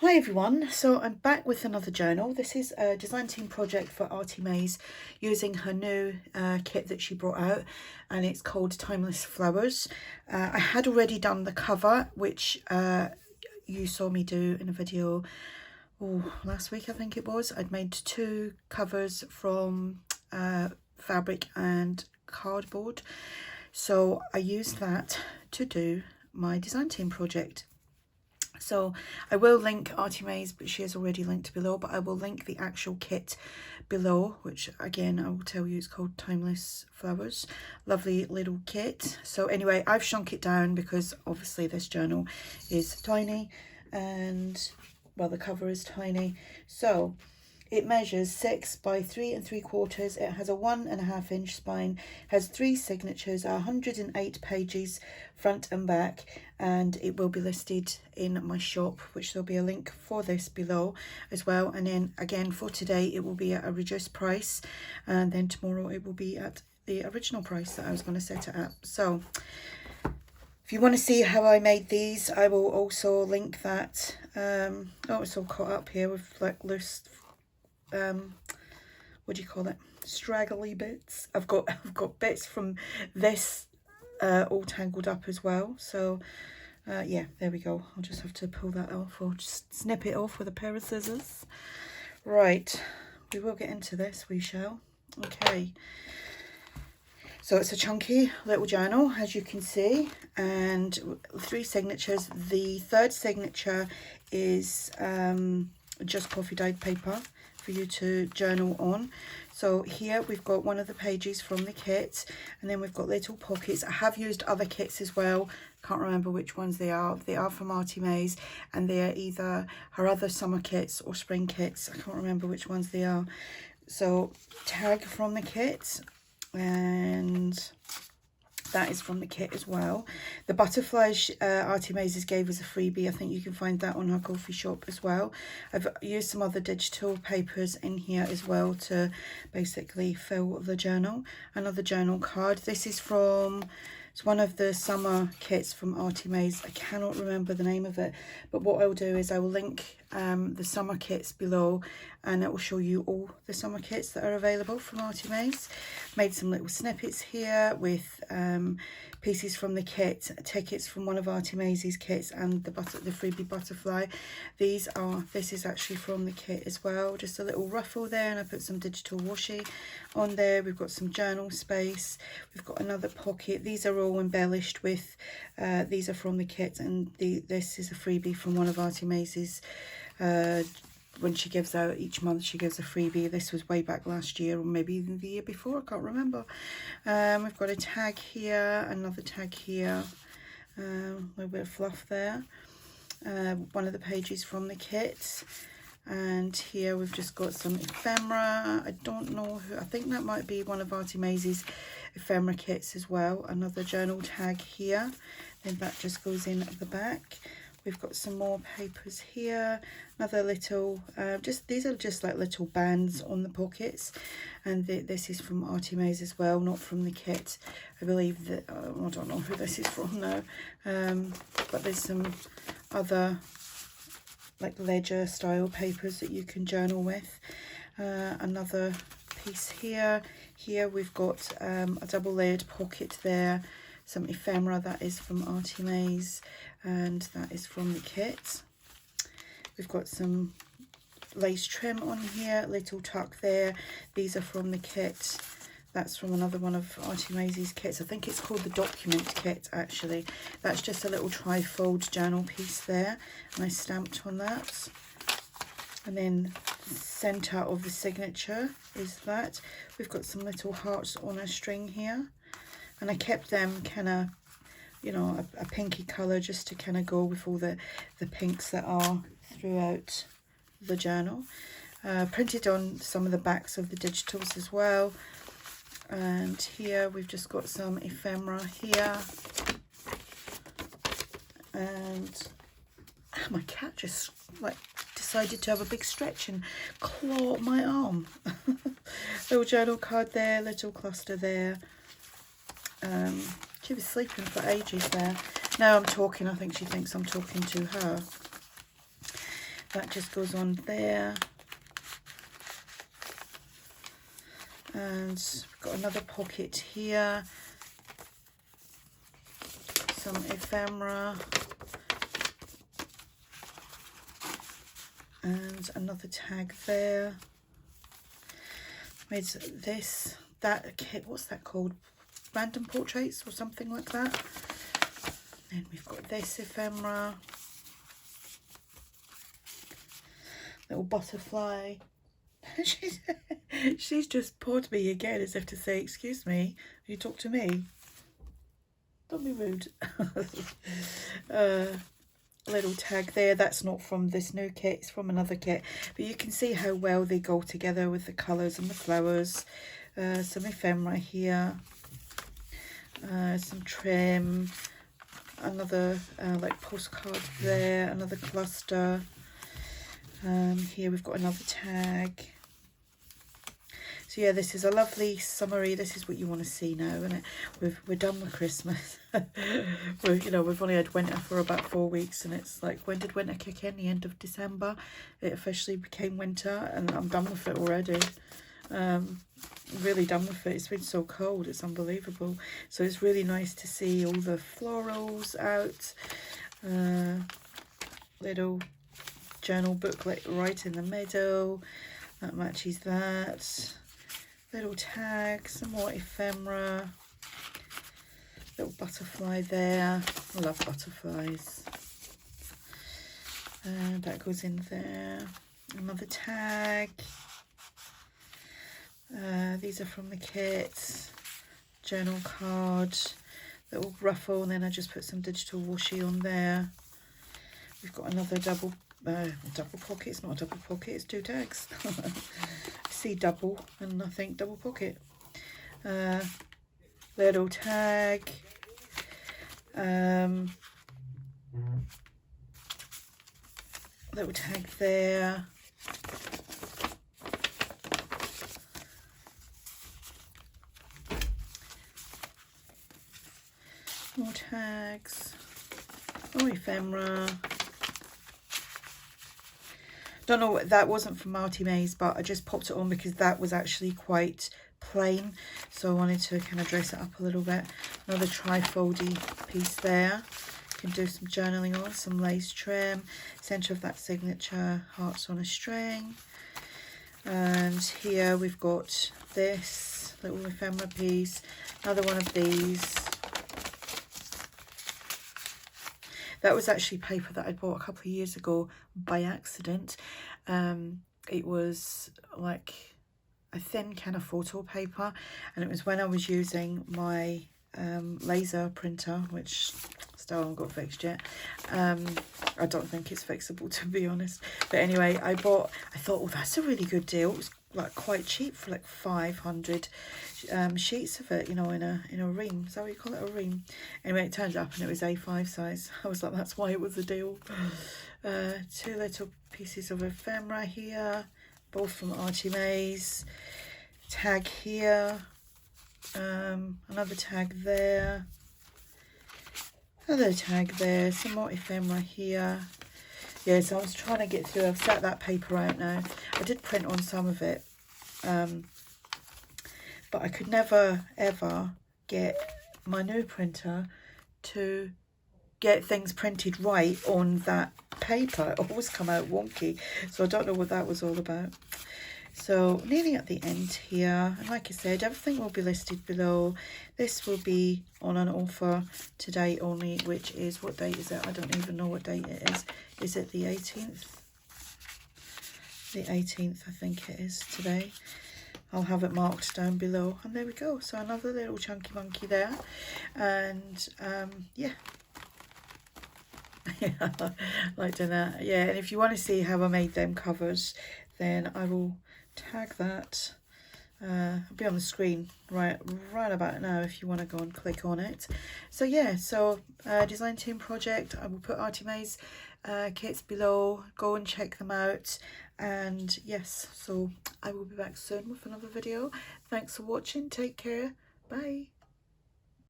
Hi everyone, so I'm back with another journal. This is a design team project for ARTYmaze using her new kit that she brought out, and it's called Timeless Flowers. I had already done the cover, which you saw me do in a video last week, I think it was. I'd made two covers from fabric and cardboard, so I used that to do my design team project. So I will link ARTYmaze, but she has already linked below, but I will link the actual kit below, which again I will tell you is called Timeless Flowers. Lovely little kit. So anyway, I've shrunk it down because obviously this journal is tiny and, well, the cover is tiny. So it measures 6 by 3 3/4. It has a 1.5 inch spine, has 3 signatures, 108 pages front and back, and it will be listed in my shop, which there'll be a link for this below as well. And then again for today it will be at a reduced price, and then tomorrow it will be at the original price that I was going to set it at. So if you want to see how I made these, I will also link that. Oh, it's all caught up here with like loose what do you call it, straggly bits. I've got bits from this all tangled up as well. So yeah, there we go. I'll just have to pull that off, or just snip it off with a pair of scissors. Right, we will get into this, we shall. Okay, so it's a chunky little journal, as you can see, and 3 signatures. The third signature is just coffee dyed paper for you to journal on. So here we've got one of the pages from the kit, and then we've got little pockets. I have used other kits as well, can't remember which ones they are. They are from ARTYmaze, and they are either her other summer kits or spring kits. I can't remember which ones they are. So tag from the kit, and that is from the kit as well. The butterflies ARTYmaze gave us a freebie. I think you can find that on her coffee shop as well. I've used some other digital papers in here as well to basically fill the journal. Another journal card. This is from, it's one of the summer kits from ARTYmaze. I cannot remember the name of it, but what I'll do is I will link the summer kits below, and it will show you all the summer kits that are available from ARTYmaze. Made some little snippets here with pieces from the kit, tickets from one of ARTYmaze's kits, and the freebie butterfly. This is actually from the kit as well. Just a little ruffle there, and I put some digital washi on there. We've got some journal space. We've got another pocket. These are all embellished with, these are from the kit, and this is a freebie from one of ARTYmaze's. When she gives out each month, she gives a freebie. This was way back last year, or maybe even the year before, I can't remember. We've got a tag here, another tag here, a little bit of fluff there. One of the pages from the kit, and here we've just got some ephemera. I don't know who, I think that might be one of ARTYmaze's ephemera kits as well. Another journal tag here, then that just goes in at the back. We've got some more papers here, another little, these are just like little bands on the pockets, and this is from ARTYmaze as well, not from the kit. I believe that, I don't know who this is from now, but there's some other like ledger style papers that you can journal with. Another piece here. Here we've got a double layered pocket there, some ephemera, that is from ARTYmaze, and that is from the kit. We've got some lace trim on here, little tuck there. These are from the kit. That's from another one of ARTYmaze's kits. I think it's called the document kit, actually. That's just a little trifold journal piece there, and I stamped on that. And then center of the signature is that. We've got some little hearts on a string here, and I kept them kind of, you know, a pinky colour, just to kind of go with all the pinks that are throughout the journal. Printed on some of the backs of the digitals as well. And here we've just got some ephemera here. And my cat just like decided to have a big stretch and claw my arm. Little journal card there, little cluster there. She was sleeping for ages there. Now I'm talking, I think she thinks I'm talking to her. that just goes on there. And we've got another pocket here, some ephemera, and another tag there. With this, that kit, what's that called? Random portraits or something like that. And we've got this ephemera, little butterfly. She's just paused me again as if to say, excuse me, you talk to me? Don't be rude. Little tag there. That's not from this new kit, it's from another kit. But you can see how well they go together with the colours and the flowers. Some ephemera here. Some trim. Another like postcard there. Another cluster. Here we've got another tag. So yeah, this is a lovely summary. This is what you want to see now, isn't it? We're done with Christmas. You know, we've only had winter for about 4 weeks, and it's like, when did winter kick in? The end of December. It officially became winter, and I'm done with it already. Really done with it. It's been so cold, it's unbelievable. So it's really nice to see all the florals out. Little journal booklet right in the middle. That matches that. Little tag, some more ephemera, little butterfly there. I love butterflies. And that goes in there. Another tag. These are from the kit. Journal card, little ruffle, and then I just put some digital washi on there. We've got another double pocket. It's not a double pocket, it's 2 tags. I see double and I think double pocket. Little tag. Little tag there. More tags. Oh, ephemera. Don't know, that wasn't from ARTYmaze, but I just popped it on because that was actually quite plain, so I wanted to kind of dress it up a little bit. Another tri-foldy piece there. You can do some journaling on, some lace trim, centre of that signature, hearts on a string. And here we've got this little ephemera piece, another one of these. That was actually paper that I bought a couple of years ago by accident. It was like a thin kind of photo paper, and it was when I was using my laser printer, which still haven't got fixed yet. I don't think it's fixable, to be honest. But anyway, I thought, oh, that's a really good deal. It was like quite cheap for like 500 sheets of it, you know, in a ream. Is that what you call it, a ream? Anyway, it turned up and it was A5 size. I was like, that's why it was a deal. 2 little pieces of ephemera here, both from ARTYmaze. Tag here, another tag there, another tag there, some more ephemera here. Yeah, so I was trying to get through. I've set that paper out now. I did print on some of it, but I could never ever get my new printer to get things printed right on that paper. It always come out wonky, so I don't know what that was all about. So nearly at the end here, and like I said, everything will be listed below. This will be on an offer today only, which is, what date is it? I don't even know what date it is. Is it the 18th? The 18th, I think it is today. I'll have it marked down below, and there we go. So another little chunky monkey there, and yeah. Yeah, I like doing that. Yeah, and if you want to see how I made them covers, then I will tag that. It'll be on the screen right about now if you want to go and click on it. So yeah, so design team project. I will put ARTYmaze kits below. Go and check them out. And yes, so I will be back soon with another video. Thanks for watching. Take care. Bye.